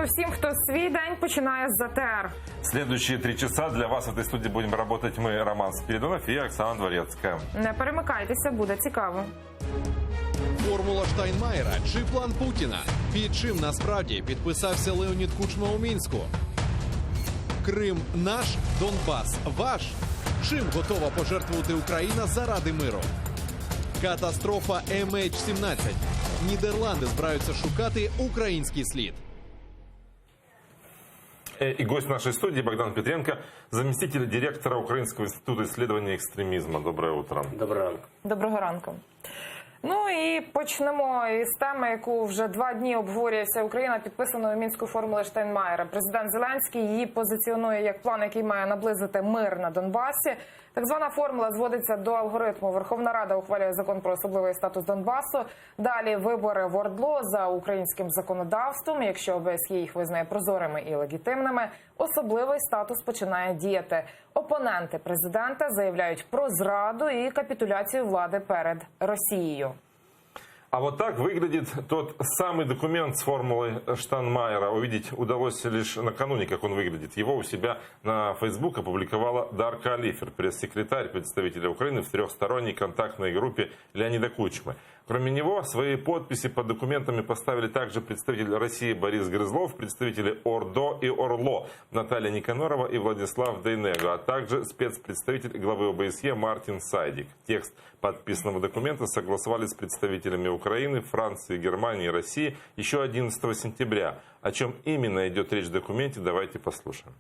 всім, хто свій день починає з АТР. Следующие 3 часа для вас в этой студии будем работать мы, Роман Спиридонов и Оксана Дворецкая. Не перемикайтеся, буде цікаво. Формула Штайнмаєра чи план Путіна? Під чим насправді підписався Леонід Кучма у Мінську? Крим наш, Донбас ваш? Чим готова пожертвувати Україна заради миру? Катастрофа MH17. Нідерланди збираються шукати український слід. И гость нашей студии Богдан Петренко, заместитель директора Украинского института исследования экстремизма. Доброе утро. Доброго ранку. Доброго ранку. Ну і почнемо із теми, яку вже 2 дні обговорює вся Україна, підписаною Мінською формулою Штайнмаєра. Президент Зеленський її позиціонує як план, який має наблизити мир на Донбасі. Так звана формула зводиться до алгоритму. Верховна Рада ухвалює закон про особливий статус Донбасу. Далі вибори в ОРДЛО за українським законодавством. Якщо ОБСЄ їх визнає прозорими і легітимними, особливий статус починає діяти. Опоненти президента заявляють про зраду і капітуляцію влади перед Росією. А вот так выглядит тот самый документ с формулой Штайнмаєра. Увидеть удалось лишь накануне, как он выглядит. Его у себя на Facebook опубликовала Дарка Алифер, пресс-секретарь представителя Украины в трехсторонней контактной группе Леонида Кучмы. Кроме него, свои подписи под документами поставили также представитель России Борис Грызлов, представители ОРДО и ОРЛО Наталья Никанорова и Владислав Дейнего, а также спецпредставитель главы ОБСЕ Мартин Сайдик. Текст подписанного документа согласовали с представителями Украины, Франции, Германии и России еще 11 сентября. О чем именно идет речь в документе, давайте послушаем.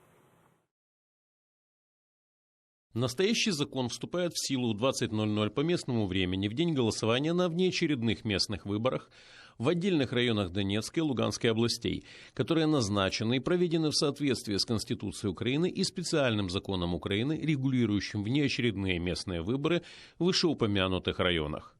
Настоящий закон вступает в силу в 20:00 по местному времени в день голосования на внеочередных местных выборах в отдельных районах Донецкой и Луганской областей, которые назначены и проведены в соответствии с Конституцией Украины и специальным законом Украины, регулирующим внеочередные местные выборы в вышеупомянутых районах.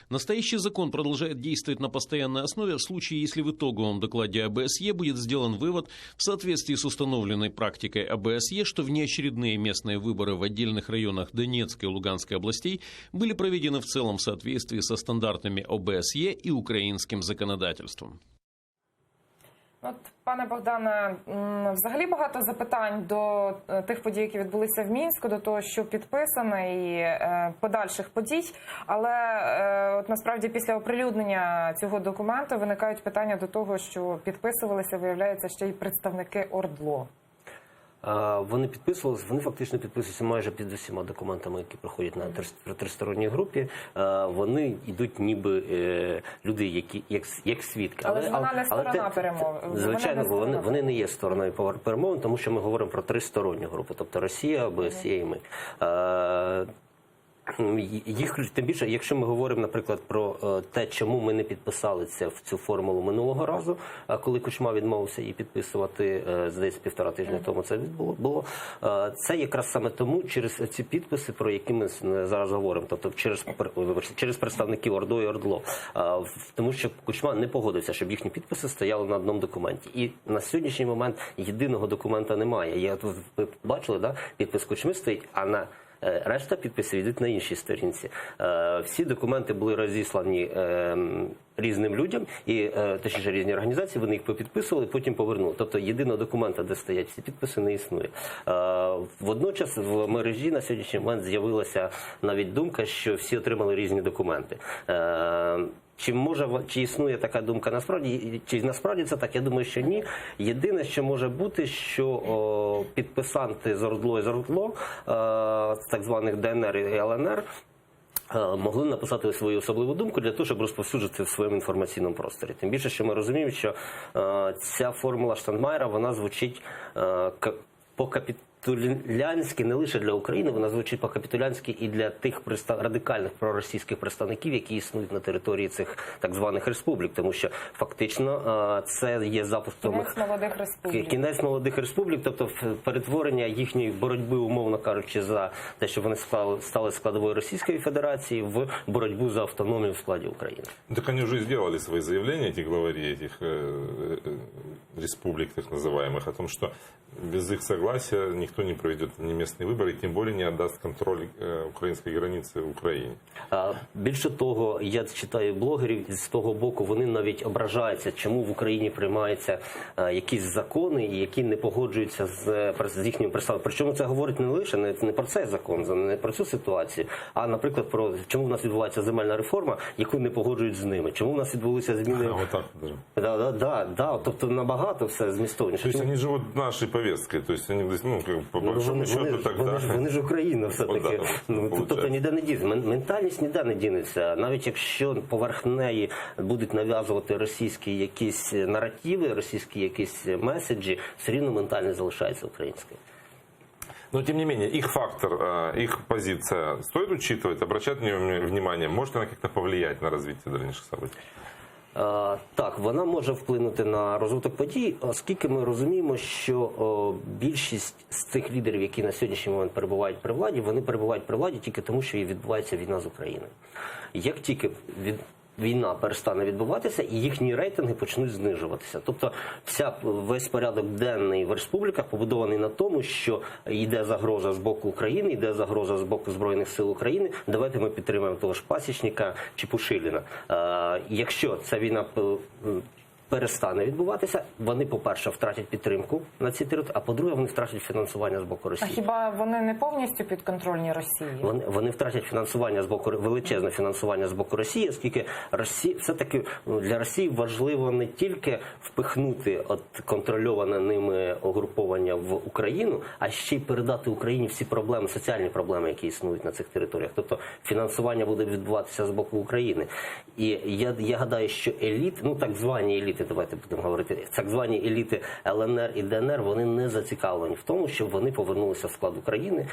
Настоящий закон продолжает действовать на постоянной основе в случае, если в итоговом докладе ОБСЕ будет сделан вывод в соответствии с установленной практикой ОБСЕ, что внеочередные местные выборы в отдельных районах Донецкой и Луганской областей были проведены в целом в соответствии со стандартами ОБСЕ и украинским законодательством. От, пане Богдане, взагалі багато запитань до тих подій, які відбулися в Мінську, до того, що підписано, і подальших подій. Але от насправді після оприлюднення цього документу виникають питання до того, що підписувалися, виявляється, ще й представники ОРДЛО. Вони підписувалися, вони фактично підписуються майже під усіма документами, які проходять на тристоронній групі. Вони йдуть ніби люди, які як свідки. Але ж вона не сторона перемовин. Звичайно, вони не є стороною перемовин, тому що ми говоримо про тристоронню групу, тобто Росія, ОБСЄ і ми. Їх, тим більше, якщо ми говоримо, наприклад, про те, чому ми не підписали цю формулу минулого разу, коли Кучма відмовився її підписувати, здається, 1,5 тижня тому це було. Це якраз саме тому, через ці підписи, про які ми зараз говоримо, тобто через представників ОРДО і ОРДЛО. Тому що Кучма не погодився, щоб їхні підписи стояли на одному документі. І на сьогоднішній момент єдиного документа немає. Ви бачили, да? Підпис Кучми стоїть, а на решта підписів йдуть на іншій сторінці. Всі документи були розіслані різним людям, і точніше різні організації, вони їх попідписували, потім повернули. Тобто єдиного документа, де стоять ці підписи, не існує. Водночас в мережі на сьогоднішній момент з'явилася навіть думка, що всі отримали різні документи. Чи існує така думка насправді, чи насправді це так? Я думаю, що ні. Єдине, що може бути, що підписанти з ОРДЛО і з ОРДЛО, з так званих ДНР і ЛНР, могли написати свою особливу думку для того, щоб розповсюджувати в своєму інформаційному просторі. Тим більше, що ми розуміємо, що ця формула Штайнмаєра, вона звучить по-капітулянськи не лише для України, вона звучить по-капітулянськи і для тих радикальних проросійських представників, які існують на території цих так званих республік. Тому що фактично це є запуском кінець молодих республік, тобто перетворення їхньої боротьби, умовно кажучи, за те, що вони стали складовою Російської Федерації, в боротьбу за автономію в складі України. Так они уже сделали свои заявления, эти главари этих республик, так называемых, о том, что без их согласия никто не проведет ни местные выборы, тем более не отдаст контроль украинской границы в Украине. Більше того, я читаю блогерів з того боку, вони навіть ображаються, чому в Україні приймаються якісь закони, які не погоджуються з їхнім представленням. Причому це говорить не лише не про цей закон, не про цю ситуацію, а, наприклад, про чому в нас відбувається земельна реформа, яку не погоджують з ними. Чому в нас відбулися зміни? Вот так даже. Да, тобто набагато все змістовніше. То есть они живут нашей повесткой, то есть они, ну, как бы, по большому счету тогда... Вони ж Україна все-таки. Тобто ніде не дінеться. Ментальність ніде не дінеться. Навіть якщо поверх неї будуть нав'язувати російські якісь наративи, російські якісь меседжі, все рівно ментальність залишається українською. Но, тем не менее, их фактор, их позиция стоит учитывать, обращать на нее внимание? Может она как-то повлиять на развитие дальнейших событий? Так, вона може вплинути на розвиток подій, оскільки ми розуміємо, що більшість з тих лідерів, які на сьогоднішній момент перебувають при владі, вони перебувають при владі тільки тому, що відбувається війна з Україною. Як тільки війна перестане відбуватися, і їхні рейтинги почнуть знижуватися. Тобто весь порядок денний в республіках побудований на тому, що йде загроза з боку України, йде загроза з боку Збройних сил України, давайте ми підтримаємо того ж Пасічника чи Пушиліна. Якщо ця війна перестане відбуватися, вони, по-перше, втратять підтримку на цій території, а по-друге, вони втратять фінансування з боку А Росії. хіба вони не повністю підконтрольні Росії? Вони втратять фінансування з боку, величезне фінансування з боку Росії, оскільки все-таки для Росії важливо не тільки впихнути контрольоване ними угруповання в Україну, а ще й передати Україні всі проблеми, соціальні проблеми, які існують на цих територіях. Тобто фінансування буде відбуватися з боку України. І я гадаю, що так звані еліти, давайте будемо говорити, так звані еліти ЛНР і ДНР, вони не зацікавлені в тому, щоб вони повернулися в склад України.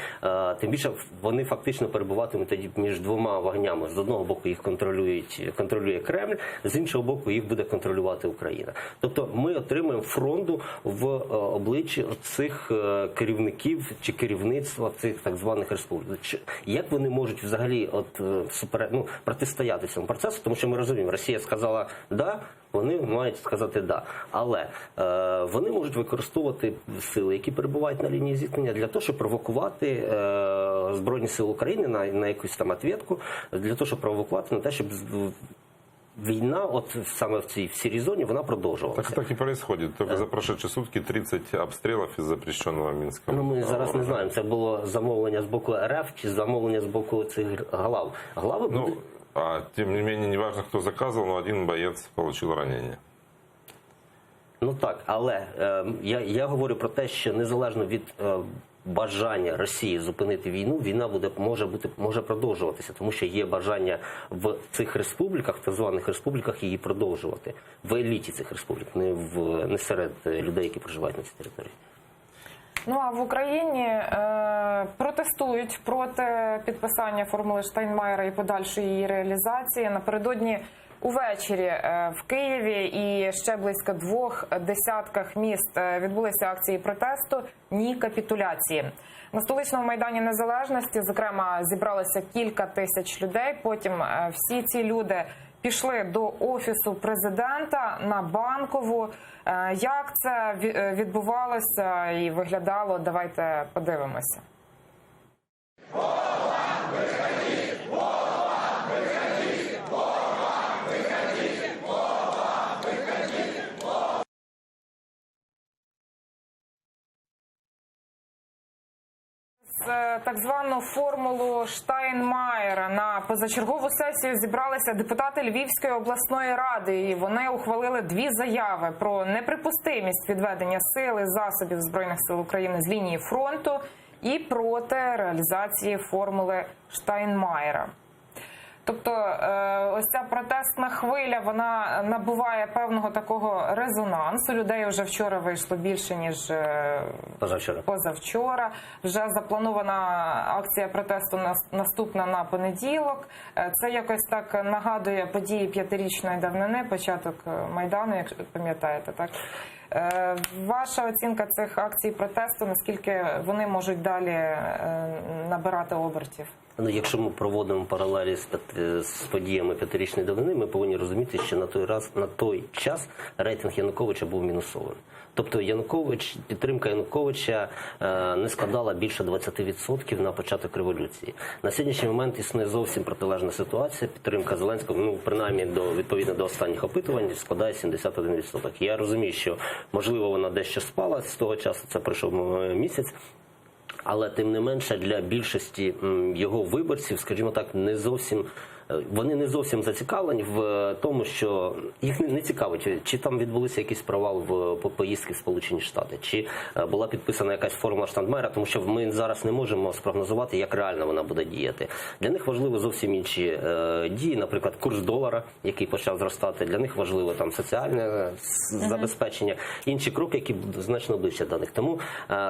Тим більше вони фактично перебуватимуть тоді між двома вогнями. З одного боку їх контролює Кремль, з іншого боку їх буде контролювати Україна. Тобто ми отримуємо фронту в обличчі цих керівників чи керівництва цих так званих республік. Як вони можуть взагалі протистояти цьому процесу? Тому що ми розуміємо, Росія сказала «да», вони мають сказати «да». Але вони можуть використовувати сили, які перебувають на лінії зіткнення, для того, щоб провокувати Збройні сили України на якусь там відповідь, для того, щоб провокувати на те, щоб війна, саме в цій сірій зоні, вона продовжувалася. Так и происходит. Только за прошедшие сутки 30 обстрелов из запрещенного Минска. Ми зараз не знаємо, це було замовлення з боку РФ чи замовлення з боку цих глав. Глави будуть... Тем не менее, неважно, кто заказывал, но один боец получил ранение. Так, але я говорю про те, що незалежно від бажання Росії зупинити війну, війна може продовжуватися, тому що є бажання в цих республіках, так званих республіках, її продовжувати. В еліті цих республік, не серед людей, які проживають на цій території. А в Україні протестують проти підписання формули Штайнмайєра і подальшої її реалізації. Напередодні увечері в Києві і ще близько 20 міст відбулися акції протесту «Ні капітуляції». На столичному Майдані Незалежності, зокрема, зібралося кілька тисяч людей. Потім всі ці люди пішли до Офісу Президента на Банкову. Як це відбувалося і виглядало, давайте подивимося. Так звану формулу Штайнмайєра на позачергову сесію зібралися депутати Львівської обласної ради, і вони ухвалили 2 заяви про неприпустимість відведення сил і засобів Збройних сил України з лінії фронту і проти реалізації формули Штайнмайєра. Тобто ось ця протестна хвиля, вона набуває певного такого резонансу. Людей вже вчора вийшло більше, ніж позавчора. Вже запланована акція протесту наступна на понеділок. Це якось так нагадує події 5-річної давнини, початок Майдану, як пам'ятаєте, так? Ваша оцінка цих акцій протесту, наскільки вони можуть далі набирати обертів? Ну, якщо ми проводимо паралелі з подіями п'ятирічної давнини, ми повинні розуміти, що на той час рейтинг Януковича був мінусовим. Тобто підтримка Януковича не складала більше 20% на початок революції. На сьогоднішній момент існує зовсім протилежна ситуація. Підтримка Зеленського, ну, принаймні, відповідно до останніх опитувань, складає 71%. Я розумію, що, можливо, вона дещо спала з того часу, це пройшов місяць. Але, тим не менше, для більшості його виборців, скажімо так, вони не зовсім зацікавлені в тому, що їх не цікавить, чи там відбулися якийсь провал в поїздки в Сполучені Штати, чи була підписана якась формула Штайнмайєра, тому що ми зараз не можемо спрогнозувати, як реально вона буде діяти. Для них важливо зовсім інші дії, наприклад, курс долара, який почав зростати, для них важливо там соціальне забезпечення, інші кроки, які значно ближче до них. Тому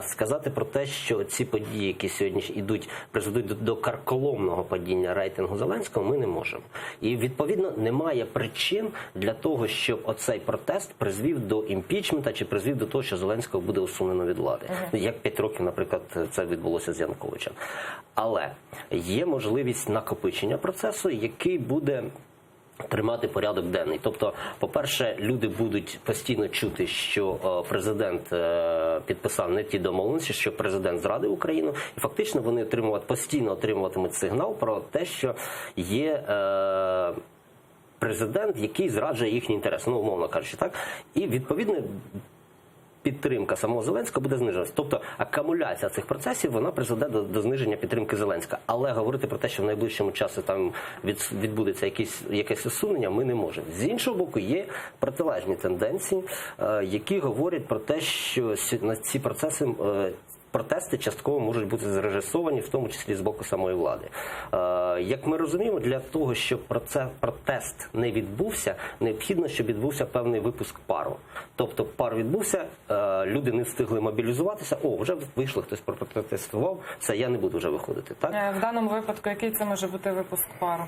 сказати про те, що ці події, які сьогодні призведуть до карколомного падіння рейтингу Зеленського, ми не можемо. І, відповідно, немає причин для того, щоб оцей протест призвів до імпічмента чи призвів до того, що Зеленського буде усунено від влади. Як 5 років, наприклад, це відбулося з Януковичем. Але є можливість накопичення процесу, який буде тримати порядок денний. Тобто, по-перше, люди будуть постійно чути, що президент підписав не ті домовленості, що президент зрадив Україну, і фактично вони постійно отримуватимуть сигнал про те, що є президент, який зраджує їхні інтереси, ну, умовно кажучи, так? І, відповідно, підтримка самого Зеленського буде знижуватися. Тобто акумуляція цих процесів, вона призведе до зниження підтримки Зеленського. Але говорити про те, що в найближчому часі там відбудеться якесь усунення, ми не можемо. З іншого боку, є протилежні тенденції, які говорять про те, що на ці протести частково можуть бути зрежисовані, в тому числі з боку самої влади. Як ми розуміємо, для того, щоб протест не відбувся, необхідно, щоб відбувся певний випуск пару. Тобто пар відбувся, люди не встигли мобілізуватися, вже вийшло, хтось протестував, все, я не буду вже виходити. Так? В даному випадку, який це може бути випуск пару?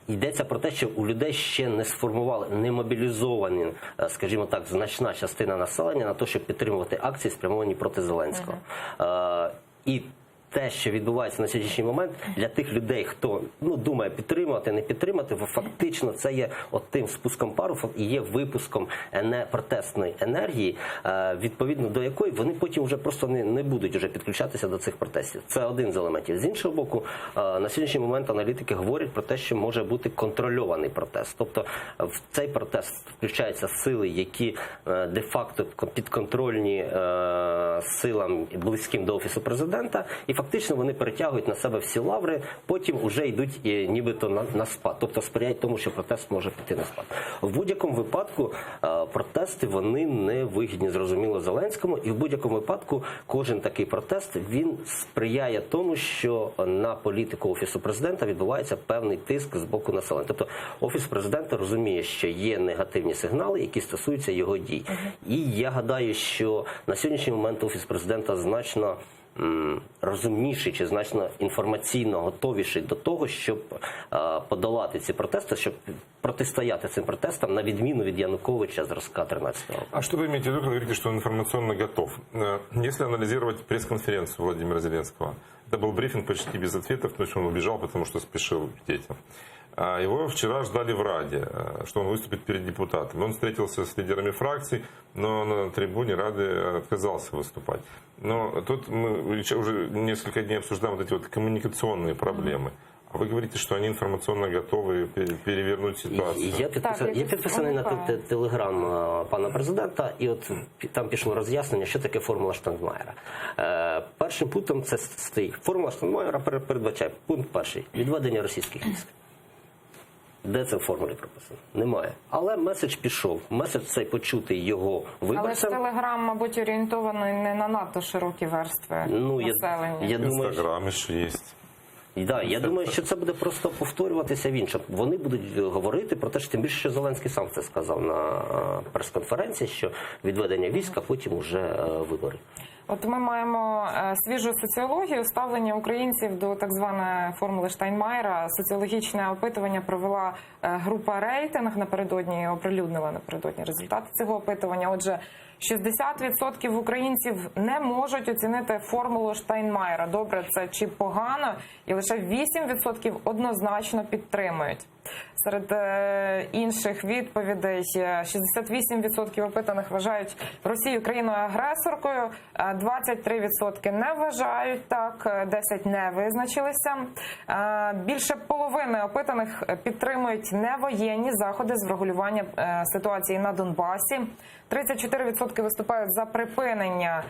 Йдеться про те, що у людей ще не сформували, не мобілізовані, скажімо так, значна частина населення на те, щоб підтримувати акції, спрямовані проти Зеленського. І те, що відбувається на сьогоднішній момент, для тих людей, хто думає підтримувати, не підтримати, фактично це є тим спуском пару і є випуском протестної енергії, відповідно до якої вони потім вже просто не будуть вже підключатися до цих протестів. Це один з елементів. З іншого боку, на сьогоднішній момент аналітики говорять про те, що може бути контрольований протест. Тобто в цей протест включаються сили, які де-факто підконтрольні силам, близьким до Офісу Президента, і фактично вони перетягують на себе всі лаври, потім вже йдуть нібито на спад. Тобто сприяють тому, що протест може піти на спад. В будь-якому випадку протести, вони не вигідні, зрозуміло, Зеленському, і в будь-якому випадку кожен такий протест, він сприяє тому, що на політику Офісу Президента відбувається певний тиск з боку населення. Тобто Офіс Президента розуміє, що є негативні сигнали, які стосуються його дій. І я гадаю, що на сьогоднішній момент Офіс Президента значно розумніший чи значно інформаційно готовіший до того, щоб подолати ці протести, щоб протистояти цим протестам, на відміну від Януковича зразка 13-го року. А что вы имеете в виду, когда говорите, что он информационно готов? Если анализировать пресс-конференцию Владимира Зеленского, это был брифинг почти без ответов, то есть он убежал, потому что спешил к детям. Его вчера ждали в Раде, что он выступит перед депутатами. Он встретился с лидерами фракций, но на трибуне Рады отказался выступать. Но тут мы уже несколько дней обсуждаем вот эти вот коммуникационные проблемы. А вы говорите, что они информационно готовы перевернуть ситуацию. Я підписаний на телеграм пана президента, і от там пішло роз'яснення, що таке формула Штайнмайєра. Першим пунктом це стоїть. Формула Штайнмайєра передбачає, пункт перший, відведення російських військ. Де це в формулі прописано? Немає. Але меседж пішов. Меседж цей почутий його виборцям. Але ж Телеграм, мабуть, орієнтований не на надто широкі верстви населення. Я думаю, Інстаграм ще є. Да, я думаю, що це буде просто повторюватися в іншому. Вони будуть говорити про те, що тим більше, що Зеленський сам це сказав на прес-конференції, що відведення військ, а потім уже вибори. От ми маємо свіжу соціологію, ставлення українців до так званої формули Штайнмайєра. Соціологічне опитування провела група «Рейтинг» напередодні, оприлюднила напередодні результати цього опитування. Отже, 60% українців не можуть оцінити формулу Штайнмайєра. Добре це чи погано, і лише 8% однозначно підтримують. Серед інших відповідей 68% опитаних вважають Росію країною-агресоркою, 23% не вважають так, 10% не визначилися. Більше половини опитаних підтримують невоєнні заходи з врегулювання ситуації на Донбасі. 34% виступають за припинення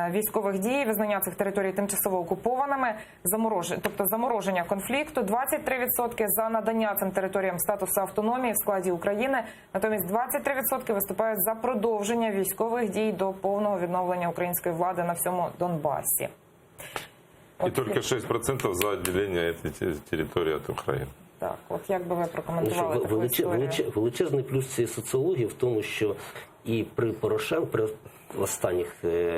військових дій, визнання цих територій тимчасово окупованими, тобто замороження конфлікту. 23% за надання цим територіям статусу автономії в складі України. Натомість 23% виступають за продовження військових дій до повного відновлення української влади на всьому Донбасі. И только 6% за отделение этой территории от Украины. Так, от як би ви прокоментували таку історію? Величезний плюс цієї соціології в тому, що і при останніх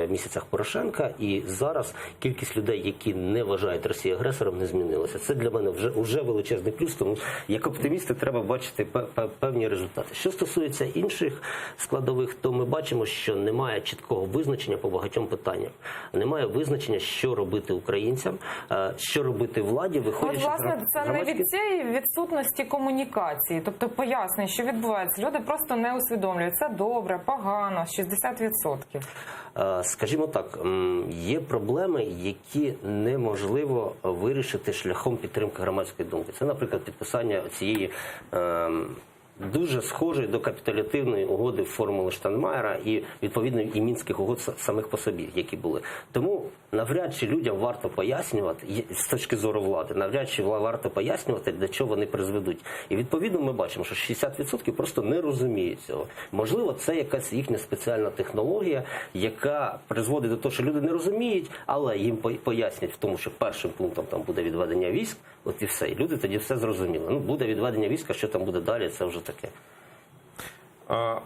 місяцях Порошенка, і зараз кількість людей, які не вважають Росію агресором, не змінилася. Це для мене вже величезний плюс, тому як оптимісти треба бачити певні результати. Що стосується інших складових, то ми бачимо, що немає чіткого визначення по багатьом питанням. Немає визначення, що робити українцям, що робити владі, виходячи з власне, це не громадських... від цієї відсутності комунікації, тобто пояснень, що відбувається. Люди просто не усвідомлюють. Це добре, погано, 60%. Скажімо так, є проблеми, які неможливо вирішити шляхом підтримки громадської думки. Це, наприклад, підписання цієї дуже схожої до капітулятивної угоди формули Штайнмайєра і, відповідно, і мінських угод самих по собі, які були. Тому навряд чи людям варто пояснювати, з точки зору влади, навряд чи варто пояснювати, до чого вони призведуть. І, відповідно, ми бачимо, що 60% просто не розуміють цього. Можливо, це якась їхня спеціальна технологія, яка призводить до того, що люди не розуміють, але їм пояснять в тому, що першим пунктом там буде відведення військ, от і все. І люди тоді все зрозуміли. Ну, буде відведення військ, а що там буде далі, це вже таке.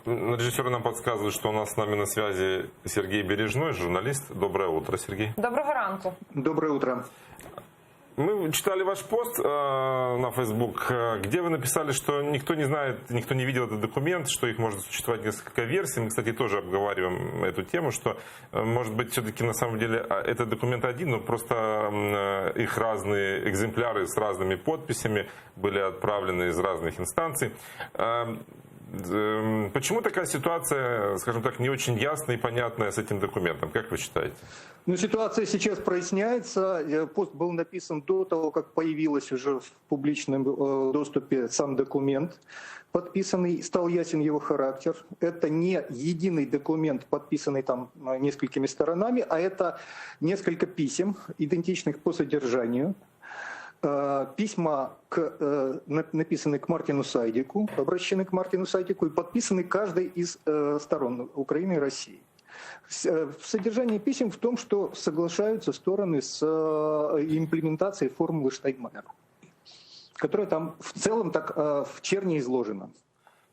Режиссеры нам подсказывают, что у нас с нами на связи Сергей Бережной, журналист. Доброе утро, Сергей. Доброго ранку. Доброе утро. Мы читали ваш пост на Facebook, где вы написали, что никто не знает, никто не видел этот документ, что их может существовать несколько версий. Мы, кстати, тоже обговариваем эту тему, что, может быть, все-таки на самом деле этот документ один, но просто их разные экземпляры с разными подписями были отправлены из разных инстанций. Почему такая ситуация, скажем так, не очень ясная и понятная с этим документом? Как вы считаете? Ну, ситуация сейчас проясняется. Пост был написан до того, как появился уже в публичном доступе сам документ подписанный. Стал ясен его характер. Это не единый документ, подписанный там несколькими сторонами, а это несколько писем, идентичных по содержанию. Письма, написанные к Мартину Сайдику, обращены к Мартину Сайдику и подписаны каждой из сторон Украины и России. Содержание писем в том, что соглашаются стороны с имплементацией формулы Штайнмайєра, которая там в целом так в черне изложена.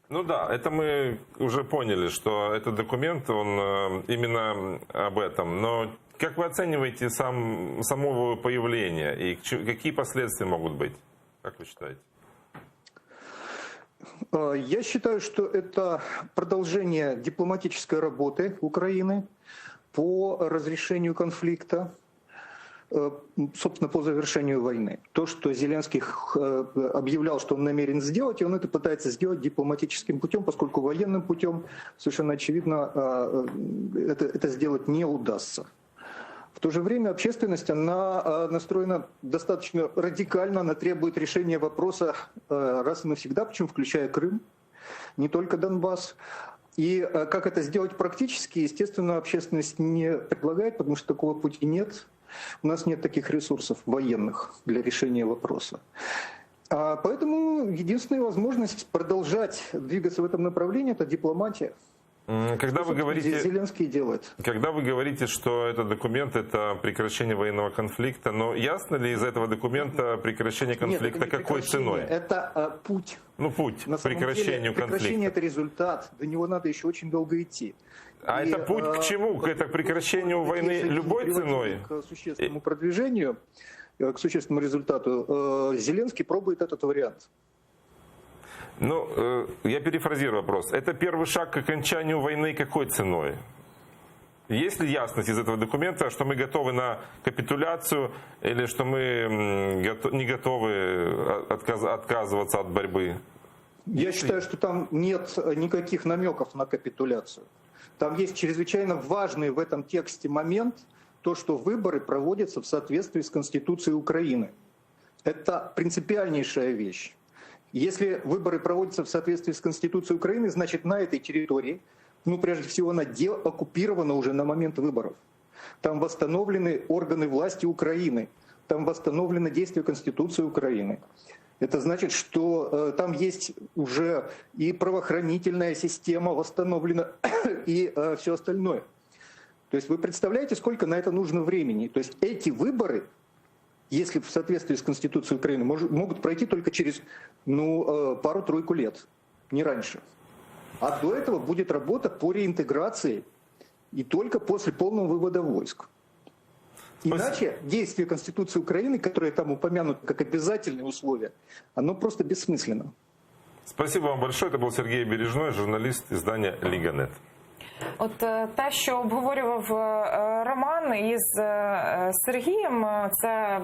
Ну да, это мы уже поняли, что этот документ, он именно об этом. Но как вы оцениваете само его появление и какие последствия могут быть? Как вы считаете? Я считаю, что это продолжение дипломатической работы Украины по разрешению конфликта, собственно, по завершению войны. То, что Зеленский объявлял, что он намерен сделать, и он это пытается сделать дипломатическим путем, поскольку военным путем, совершенно очевидно, это сделать не удастся. В то же время общественность, она настроена достаточно радикально, она требует решения вопроса раз и навсегда, причем включая Крым, не только Донбасс. И как это сделать практически, естественно, общественность не предлагает, потому что такого пути нет. У нас нет таких ресурсов военных для решения вопроса. Поэтому единственная возможность продолжать двигаться в этом направлении – это дипломатия. Когда вы говорите, Зеленский делает. Когда вы говорите, что этот документ – это прекращение военного конфликта, но ясно ли из этого документа прекращение конфликта? Нет, это какой ценой? Это путь. Ну, путь к прекращению конфликта. Прекращение – это результат. До него надо еще очень долго идти. А И, это путь к чему? К это прекращению войны если любой приводить ценой? К существенному продвижению, к существенному результату, Зеленский пробует этот вариант. Ну, я перефразирую вопрос. Это первый шаг к окончанию войны какой ценой? Есть ли ясность из этого документа, что мы готовы на капитуляцию или что мы не готовы отказываться от борьбы? Я считаю, что там нет никаких намеков на капитуляцию. Там есть чрезвычайно важный в этом тексте момент, то, что выборы проводятся в соответствии с Конституцией Украины. Это принципиальнейшая вещь. Если выборы проводятся в соответствии с Конституцией Украины, значит на этой территории, ну прежде всего она деоккупирована уже на момент выборов. Там восстановлены органы власти Украины, там восстановлено действие Конституции Украины. Это значит, что там есть уже и правоохранительная система восстановлена, и все остальное. То есть вы представляете, сколько на это нужно времени? То есть эти выборы, если в соответствии с Конституцией Украины, могут пройти только через пару-тройку лет, не раньше. А до этого будет работа по реинтеграции и только после полного вывода войск. Иначе действие Конституции Украины, которое там упомянуто как обязательное условие, оно просто бессмысленно. Спасибо вам большое. Это был Сергей Бережной, журналист издания «Лига.нет». От те, що обговорював Роман із Сергієм, це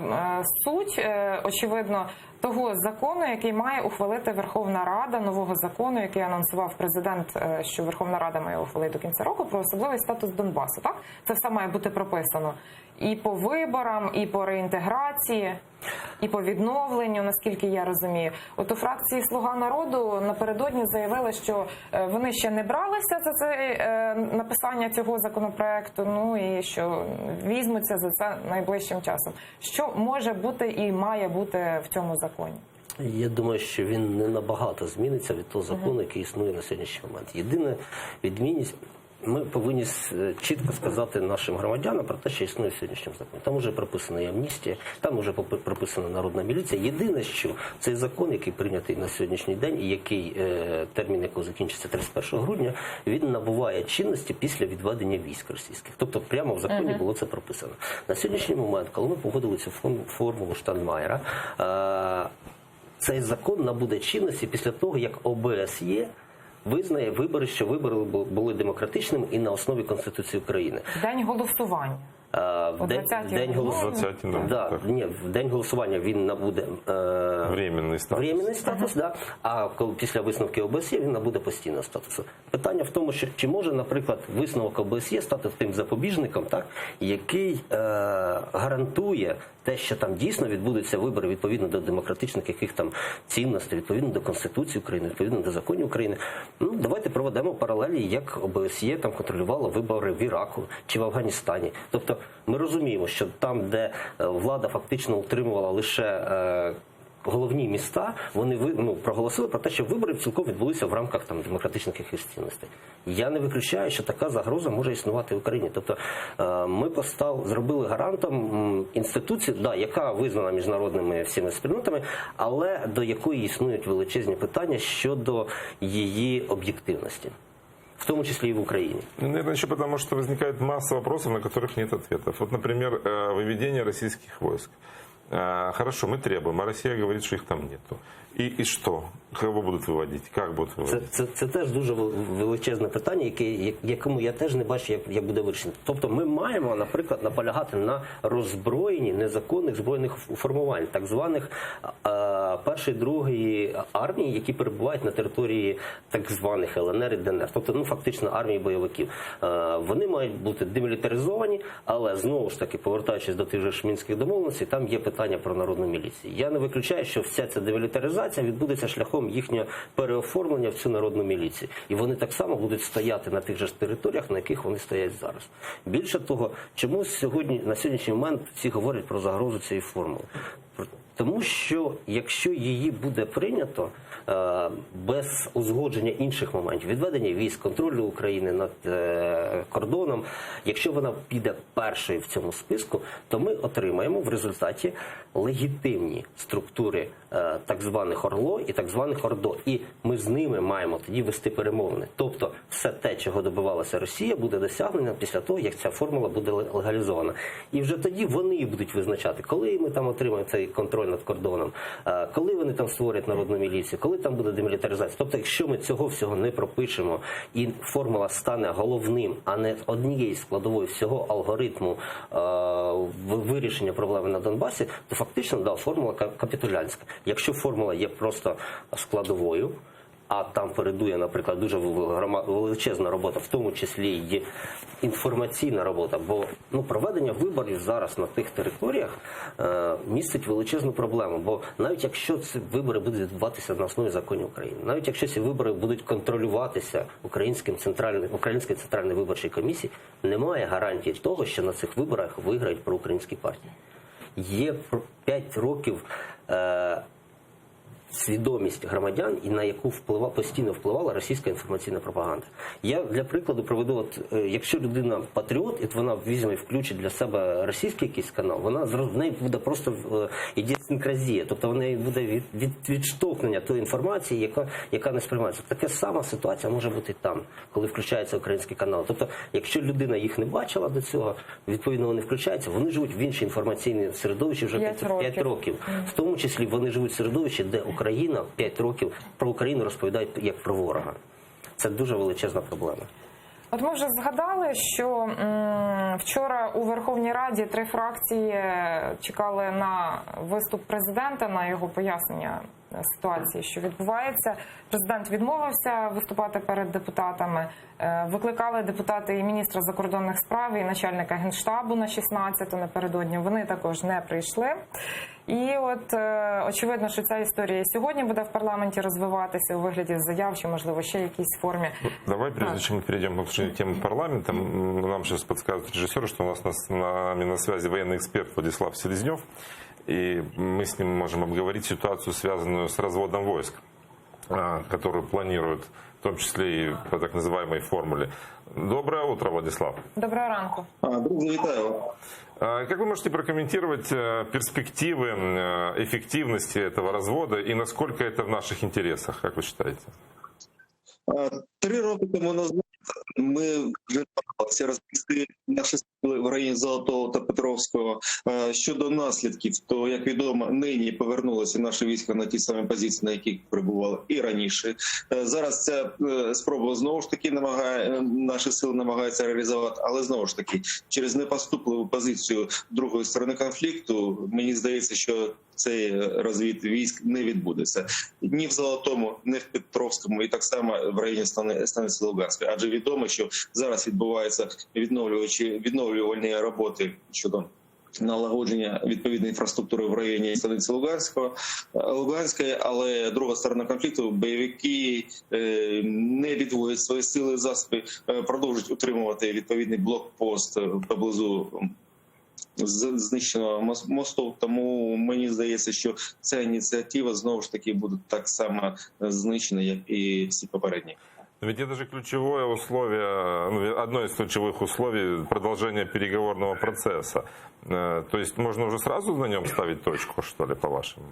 суть, очевидно, того закону, який має ухвалити Верховна Рада, нового закону, який анонсував президент, що Верховна Рада має ухвалити до кінця року, про особливий статус Донбасу. Так? Це все має бути прописано і по виборам, і по реінтеграції, і по відновленню, наскільки я розумію. От у фракції «Слуга народу» напередодні заявили, що вони ще не бралися за це написання цього законопроекту, ну і що візьмуться за це найближчим часом. Що може бути і має бути в цьому законі? Я думаю, що він не набагато зміниться від того закону, який існує на сьогоднішній момент. Єдина відмінність – ми повинні чітко сказати нашим громадянам про те, що існує в сьогоднішньому законі. Там вже прописана і амністія, там вже прописана народна міліція. Єдине, що цей закон, який прийнятий на сьогоднішній день і який термін якого закінчиться 31 грудня, він набуває чинності після відведення військ російських. Тобто прямо в законі було це прописано. На сьогоднішній момент, коли ми погодили цю формулу Штайнмайєра, цей закон набуде чинності після того, як ОБСЄ визнає вибори, що вибори були демократичними і на основі Конституції України. День голосування. В день голосування він набуде временний статус, а після висновки ОБСЄ він набуде постійного статусу. Питання в тому, що чи може, наприклад, висновок ОБСЄ стати тим запобіжником, який гарантує те, що там дійсно відбудуться вибори відповідно до демократичних яких там цінностей, відповідно до Конституції України, відповідно до законів України. Ну, давайте проведемо паралелі, як ОБСЄ там контролювало вибори в Іраку чи в Афганістані. Тобто ми розуміємо, що там, де влада фактично утримувала лише головні міста, вони проголосили про те, що вибори цілком відбулися в рамках там демократичних якихось цінностей. Я не виключаю, що така загроза може існувати в Україні. Тобто ми зробили гарантом інституцію, яка визнана міжнародними всіми спільнотами, але до якої існують величезні питання щодо її об'єктивності. В том числе и в Украине. Наверное, еще потому, что возникает масса вопросов, на которых нет ответов. Вот, например, выведение российских войск. Хорошо, мы требуем, а Россия говорит, что их там нету. І що? Кого будуть виводити? Як будуть виводити? Це теж дуже величезне питання, якому я теж не бачу, як буде вирішено. Тобто ми маємо, наприклад, наполягати на роззброєнні незаконних збройних формувань, так званих першої, другої армії, які перебувають на території так званих ЛНР і ДНР. Тобто, фактично, армії бойовиків. Вони мають бути демілітаризовані, але, знову ж таки, повертаючись до тих же мінських домовленостей, там є питання про народну міліцію. Я не виключаю, що вся ця демілітаризація відбудеться шляхом їхнього переоформлення в цю народну міліцію. І вони так само будуть стояти на тих же територіях, на яких вони стоять зараз. Більше того, чому на сьогоднішній момент всі говорять про загрозу цієї формули? Тому що якщо її буде прийнято без узгодження інших моментів, відведення військ, контролю України над кордоном, якщо вона піде першою в цьому списку, то ми отримаємо в результаті легітимні структури так званих ОРЛО і так званих ОРДО. І ми з ними маємо тоді вести перемовини. Тобто все те, чого добивалася Росія, буде досягнено після того, як ця формула буде легалізована. І вже тоді вони будуть визначати, коли ми там отримаємо цей контроль над кордоном, коли вони там створять народну міліцію, коли там буде демілітаризація. Тобто, якщо ми цього всього не пропишемо і формула стане головним, а не однією складовою всього алгоритму вирішення проблеми на Донбасі, то фактично, формула капітулянська. Якщо формула є просто складовою, а там передує, наприклад, дуже величезна робота, в тому числі й інформаційна робота, бо проведення виборів зараз на тих територіях містить величезну проблему, бо навіть якщо ці вибори будуть відбуватися на основі законів України, навіть якщо ці вибори будуть контролюватися Українською центральною виборчою комісією, немає гарантії того, що на цих виборах виграють проукраїнські партії. Є 5 років свідомість громадян, і на яку постійно впливала російська інформаційна пропаганда. Я для прикладу проведу, якщо людина патріот, і вона візьме і включить для себе російський якийсь канал, в неї буде просто ідіосинкразія, тобто в неї буде відштовхнення тої інформації, яка не сприймається. Така сама ситуація може бути там, коли включається український канал. Тобто, якщо людина їх не бачила до цього, відповідно вони включаються, вони живуть в іншій інформаційній середовищі вже 5 років. В тому числі вони живуть в середовищі, де Україна 5 років про Україну розповідає як про ворога. Це дуже величезна проблема. От ми вже згадали, що вчора у Верховній Раді 3 фракції чекали на виступ президента, на його пояснення ситуації, що відбувається. Президент відмовився виступати перед депутатами. Викликали депутати і міністра закордонних справ, і начальника Генштабу на 16-ту напередодні. Вони також не прийшли. І от очевидно, що ця історія сьогодні буде в парламенті розвиватися у вигляді заяв, чи, можливо, ще якійсь формі. Давай, прежде чем мы перейдем к обсуждению темы парламента, нам сейчас подсказывает режиссер, что у нас на связи военный эксперт Владислав Селезнев, и мы с ним можем обговорить ситуацию, связанную с разводом войск, которую планируют, в том числе и по так называемой формуле. Доброе утро, Владислав. Доброго ранку. Друзі, вітаю. Как вы можете прокомментировать перспективы эффективности этого развода и насколько это в наших интересах, как вы считаете? 3 роки тому назад ми вже намагалися розповісти наші сили в районі Золотого та Петровського. Щодо наслідків, то, як відомо, нині повернулися наші війська на ті самі позиції, на яких перебували і раніше. Зараз ця спроба знову ж таки наші сили намагаються реалізувати, але знову ж таки, через непоступливу позицію другої сторони конфлікту, мені здається, що цей розвід військ не відбудеться. Ні в Золотому, ні в Петровському, і так само в районі станиці Луганської. Адже відомо, що зараз відбуваються відновлювальні роботи щодо налагодження відповідної інфраструктури в районі станиці Луганської, але друга сторона конфлікту, бойовики не відводять свої сили, засоби, продовжують утримувати відповідний блокпост поблизу знищеного мосту, тому мені здається, що ця ініціатива знову ж таки буде так само знищена, як і всі попередні. Ведь это же ключевое условие, одно из ключевых условий продолжения переговорного процесса. То есть можно уже сразу на нем ставить точку, что ли, по-вашему?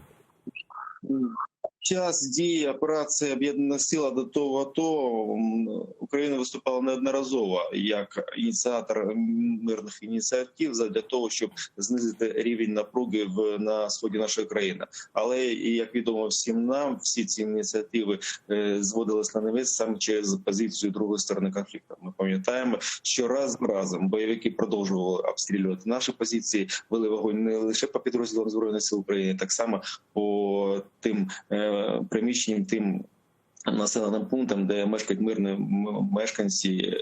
Час дії операції «Об'єднана сила» до того АТО Україна виступала неодноразово як ініціатор мирних ініціатив для того, щоб знизити рівень напруги на сході нашої країни. Але, як відомо всім нам, всі ці ініціативи зводились на невець саме через позицію другої сторони конфлікту. Ми пам'ятаємо, що раз за разом бойовики продовжували обстрілювати наші позиції, вели вогонь не лише по підрозділам Збройних сил України, так само по тим приміщенням, тим населеним пунктам, де мешкають мирні мешканці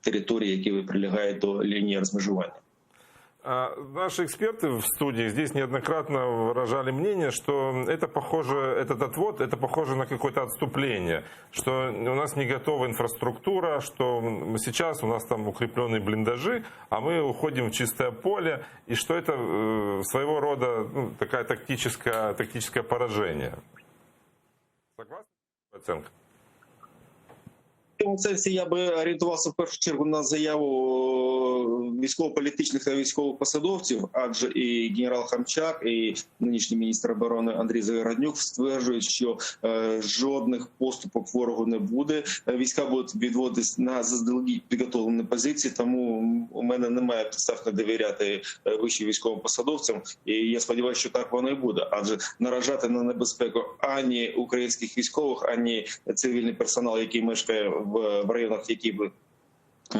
території, які прилягають до лінії розмежування. Наши эксперты в студии здесь неоднократно выражали мнение, что это похоже, этот отвод, это похоже на какое-то отступление, что у нас не готова инфраструктура, что сейчас у нас там укрепленные блиндажи, а мы уходим в чистое поле, и что это своего рода такая тактическое поражение. Согласны с оценкой? В цьому сенсі я би орієнтувався в першу чергу на заяву військово-політичних та військових посадовців, адже і генерал Хамчак, і нинішній міністр оборони Андрій Загороднюк стверджують, що жодних поступок ворогу не буде. Війська будуть відводитись на заздалегідь підготовлені позиції, тому у мене немає підстав не довіряти вищим військовим посадовцям, і я сподіваюся, що так воно і буде, адже наражати на небезпеку ані українських військових, ані цивільний персонал, який мешкає в районах, які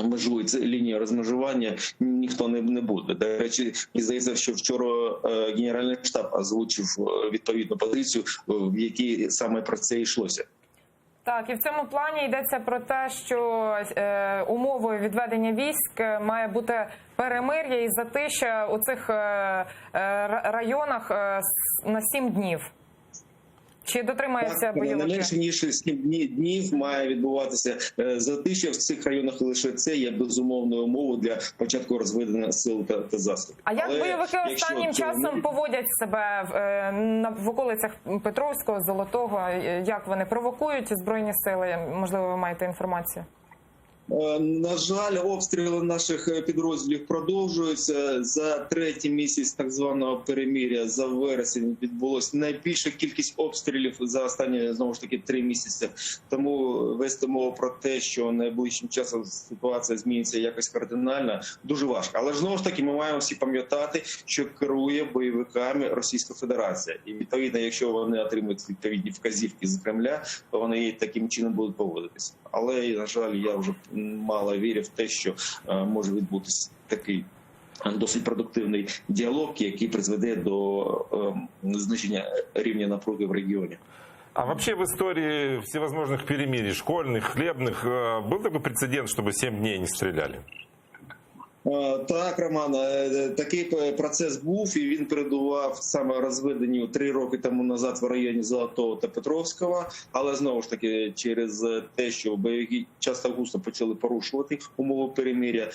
межують лінію розмежування, ніхто не буде. До речі, мені здається, що вчора Генеральний штаб озвучив відповідну позицію, в якій саме про це йшлося. Так, і в цьому плані йдеться про те, що умовою відведення військ має бути перемир'я і затища у цих районах на 7 днів. Чи дотримаються бойовики? Не менше ніж 7 днів має відбуватися затишя в цих районах. Лише це є безумовною умовою для початку розведення сил та засобів. А як бойовики останнім часом поводять себе в околицях Петровського, Золотого? Як вони провокують збройні сили? Можливо, ви маєте інформацію? На жаль, обстріли наших підрозділів продовжуються. За третій місяць так званого перемир'я за вересень відбулася найбільша кількість обстрілів за останні, знову ж таки, 3 місяці. Тому вести мову про те, що найближчим часом ситуація зміниться якось кардинально, дуже важко. Але знову ж таки, ми маємо всі пам'ятати, що керує бойовиками Російська Федерація. І відповідно, якщо вони отримують відповідні вказівки з Кремля, то вони таким чином будуть поводитися. Але, на жаль, я вже мало вірю в те, що може відбутися такий досить продуктивний діалог, який призведе до зниження рівня напруги в регіоні. А вообще в истории всевозможных перемирий, школьных, хлебных, был такой прецедент, чтобы 7 дней не стреляли? Так, Роман, такий процес був, і він передував саме розведенню 3 роки тому назад в районі Золотого та Петровського, але знову ж таки через те, що бойовики часто густо почали порушувати умови перемир'я,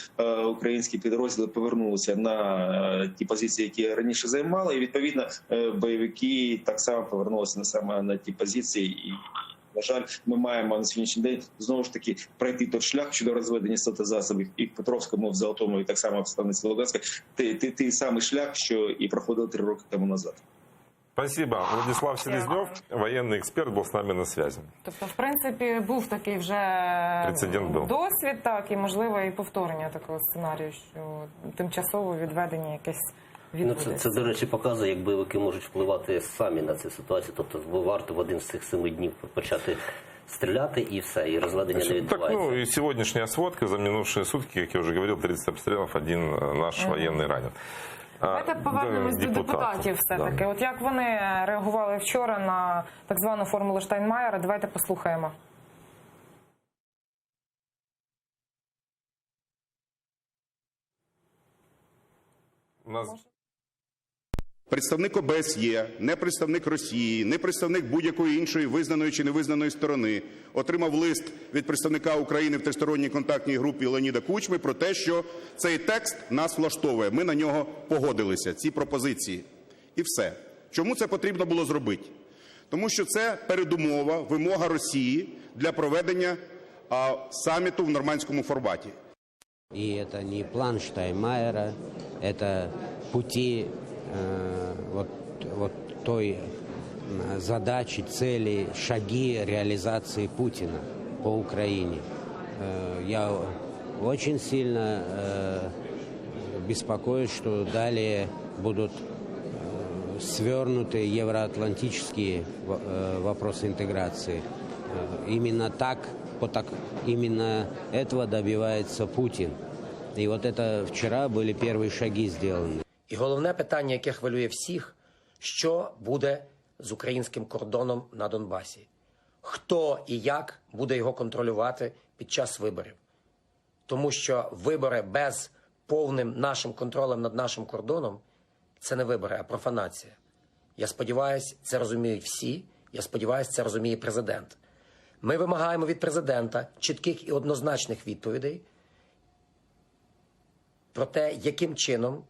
українські підрозділи повернулися на ті позиції, які раніше займали, і відповідно бойовики так само повернулися саме на ті позиції. І, на жаль, ми маємо на сьогоднішній день знову ж таки пройти той шлях щодо розведення сил та засобів і в Петровському, в Золотому, і так само в станиці Луганська. Той самий шлях, що і проходили 3 роки тому назад. Спасибо. Владислав Селезнев, военный эксперт, был с нами на связи. Тобто, в принципі, був такий вже Прецедент був. досвід, так, і, можливо, і повторення такого сценарію, що тимчасово відведення якесь відбудеться. Це, до речі, показує, як бойовики можуть впливати самі на цю ситуацію. Тобто варто в один з цих 7 днів почати стріляти і все, і розведення не відбувається. Так, ну и сегодняшняя сводка за минувшие сутки, как я уже говорил, 30 обстрелов, 1 наш военный ранен. Давайте повернемось до депутатів все-таки. Да. От як вони реагували вчора на так звану формулу Штайнмаєра, давайте послухаємо. У нас... Представник ОБСЄ, не представник Росії, не представник будь-якої іншої визнаної чи невизнаної сторони отримав лист від представника України в тристоронній контактній групі Леоніда Кучми про те, що цей текст нас влаштовує. Ми на нього погодилися, ці пропозиції. І все. Чому це потрібно було зробити? Тому що це передумова, вимога Росії для проведення саміту в нормандському форматі. И это не план Штайнмайера, это пути вот той задачи, цели, шаги реализации Путина по Украине. Я очень сильно беспокоюсь, что далее будут свернуты евроатлантические вопросы интеграции. Именно именно этого добивается Путин. И вот это вчера были первые шаги сделаны. І головне питання, яке хвилює всіх, що буде з українським кордоном на Донбасі? Хто і як буде його контролювати під час виборів? Тому що вибори без повним нашим контролем над нашим кордоном, це не вибори, а профанація. Я сподіваюся, це розуміють всі. Я сподіваюся, це розуміє президент. Ми вимагаємо від президента чітких і однозначних відповідей про те, яким чином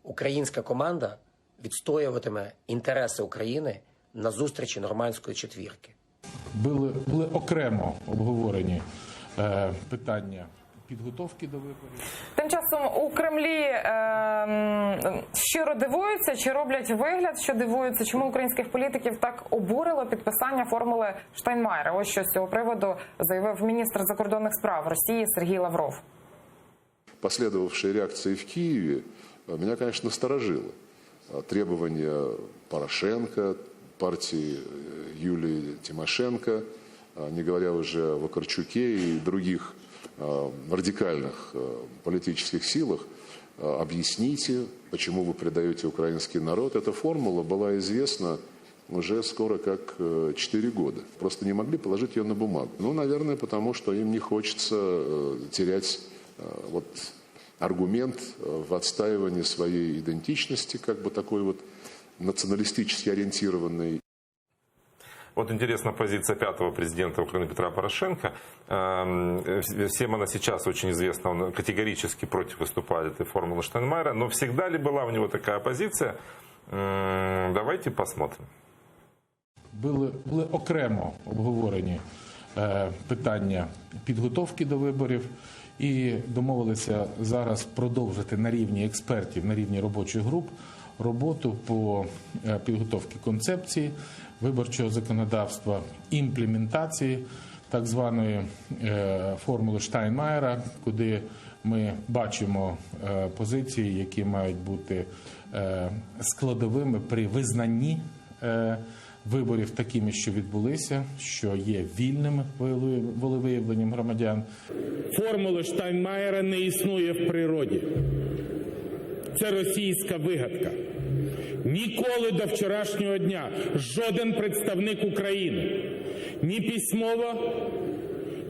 українська команда відстоюватиме інтереси України на зустрічі нормандської четвірки. Були окремо обговорені питання підготовки до виборів. Тим часом у Кремлі щиро дивуються, чи роблять вигляд, що дивуються, чому українських політиків так обурило підписання формули Штайнмайєра. Ось що з цього приводу заявив міністр закордонних справ Росії Сергій Лавров. Последовавшие реакции в Киеве меня, конечно, насторожило. Требования Порошенко, партии Юлии Тимошенко, не говоря уже о Вакарчуке и других радикальных политических силах, объясните, почему вы предаете украинский народ. Эта формула была известна уже скоро как 4 года. Просто не могли положить ее на бумагу. Ну, наверное, потому что им не хочется терять вот аргумент в отстаивании своей идентичности, как бы такой вот националистически ориентированной. Вот интересна позиция пятого президента Украины Петра Порошенко. Всем она сейчас очень известна, он категорически против выступает этой формулы Штайнмайера. Но всегда ли была у него такая позиция? Давайте посмотрим. Були окремо обговорені питання підготовки до виборів і домовилися зараз продовжити на рівні експертів, на рівні робочих груп роботу по підготовці концепції виборчого законодавства, імплементації так званої формули Штайнмайєра, куди ми бачимо позиції, які мають бути складовими при визнанні виборів такими, що відбулися, що є вільним волевиявленням громадян. Формули Штайнмайєра не існує в природі. Це російська вигадка. Ніколи до вчорашнього дня жоден представник України ні письмово,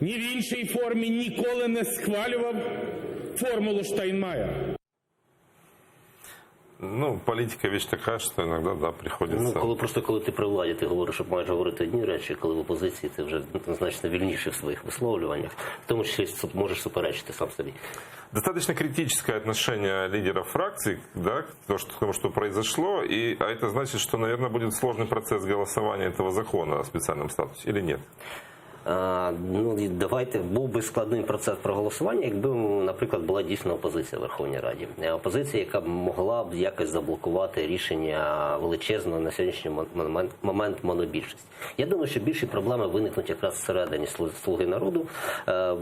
ні в іншій формі ніколи не схвалював формулу Штайнмайєра. Ну, політика віч така, що іноді, да, приходиться... Ну, коли ти при владі, ти говориш, що маєш говорити одні речі, коли в опозиції ти вже значно вільніший в своїх висловлюваннях, в тому числі можеш суперечити сам собі. Достаточно критическое отношение лидеров фракций, да, к тому, что произошло, а это значит, что, наверное, будет сложный процесс голосования этого закона о специальном статусе, или нет? Ну, давайте, був би складний процес проголосування, якби, наприклад, була дійсно опозиція в Верховній Раді. Опозиція, яка б могла б якось заблокувати рішення величезного на сьогоднішній момент монобільшості. Я думаю, що більші проблеми виникнуть якраз всередині «Слуги народу».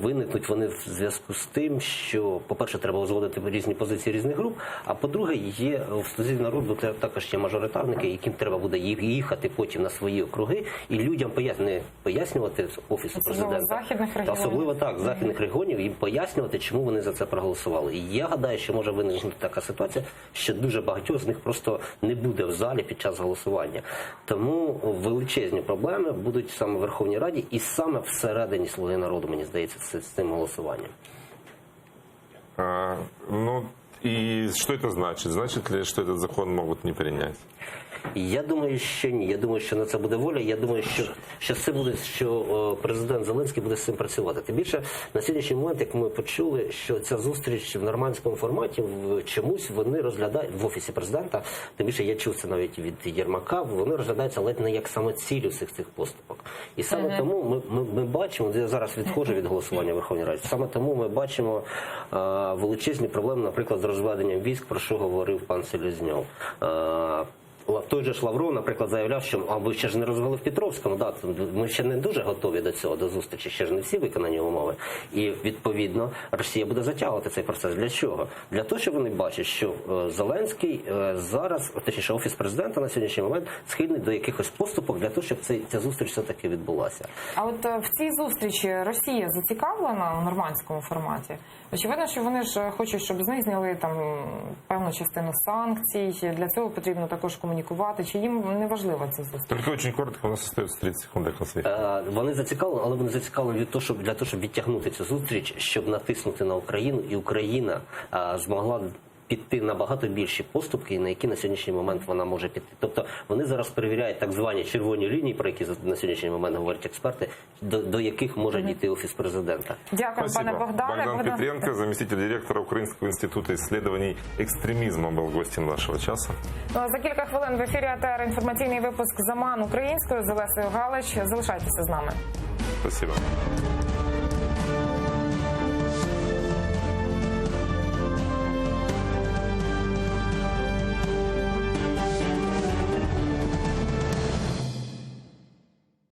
Виникнуть вони в зв'язку з тим, що, по-перше, треба узгодити різні позиції різних груп, а по-друге, є в «Слузі народу» також є мажоритарники, яким треба буде їхати потім на свої округи і людям пояснювати Офісу президента. Особливо так, західних регіонів, і пояснювати, чому вони за це проголосували. І я гадаю, що може виникнути така ситуація, що дуже багатьох з них просто не буде в залі під час голосування. Тому величезні проблеми будуть саме в Верховній Раді і саме всередині «Слуги народу», мені здається, з цим голосуванням. Ну, и что это значит? Значит ли, что этот закон могут не принять? Я думаю, що ні. Я думаю, що на це буде воля. Я думаю, що президент Зеленський буде з цим працювати. Тим більше, на сьогоднішній момент, як ми почули, що ця зустріч в нормандському форматі чомусь вони розглядають в Офісі президента, тим більше я чув це навіть від Єрмака, вони розглядаються ледь не як самоціль усіх цих поступок. І саме тому ми бачимо, я зараз відходжу від голосування в Верховній Раді, саме тому ми бачимо величезні проблеми, наприклад, з розведенням військ, про що говорив пан Селезньов. Той же ж Лавров, наприклад, заявляв, що ви ще ж не розвели в Петровському, да, ми ще не дуже готові до цього, до зустрічі, ще ж не всі виконані умови. І, відповідно, Росія буде затягувати цей процес. Для чого? Для того, що вони бачать, що Зеленський зараз, точніше, Офіс президента на сьогоднішній момент схильний до якихось поступок для того, щоб ця зустріч все-таки відбулася. А от в цій зустрічі Росія зацікавлена у нормандському форматі? Очевидно, що вони ж хочуть, щоб з них зняли там певну частину санкцій. Для цього потрібно також комунікувати комунікувати, чи їм не важлива ця зустріч? Только очень коротко, у нас остается 30 секунд до конца. Вони зацікавлені, але вони зацікавлені для того, щоб відтягнути цю зустріч, щоб натиснути на Україну, і Україна змогла піти на багато більші поступки, на які на сьогоднішній момент вона може піти. Тобто вони зараз перевіряють так звані червоні лінії, про які на сьогоднішній момент говорять експерти, до яких може дійти Офіс президента. Дякую, пане Богдане. Богдан Петренко, заместитель директора Украинского института исследований экстремизма, был гостем нашего часа. Ну, а за кілька хвилин в ефірі АТР інформаційний випуск «Заман українською» з Олесею Галич. Залишайтеся з нами. Спасибо.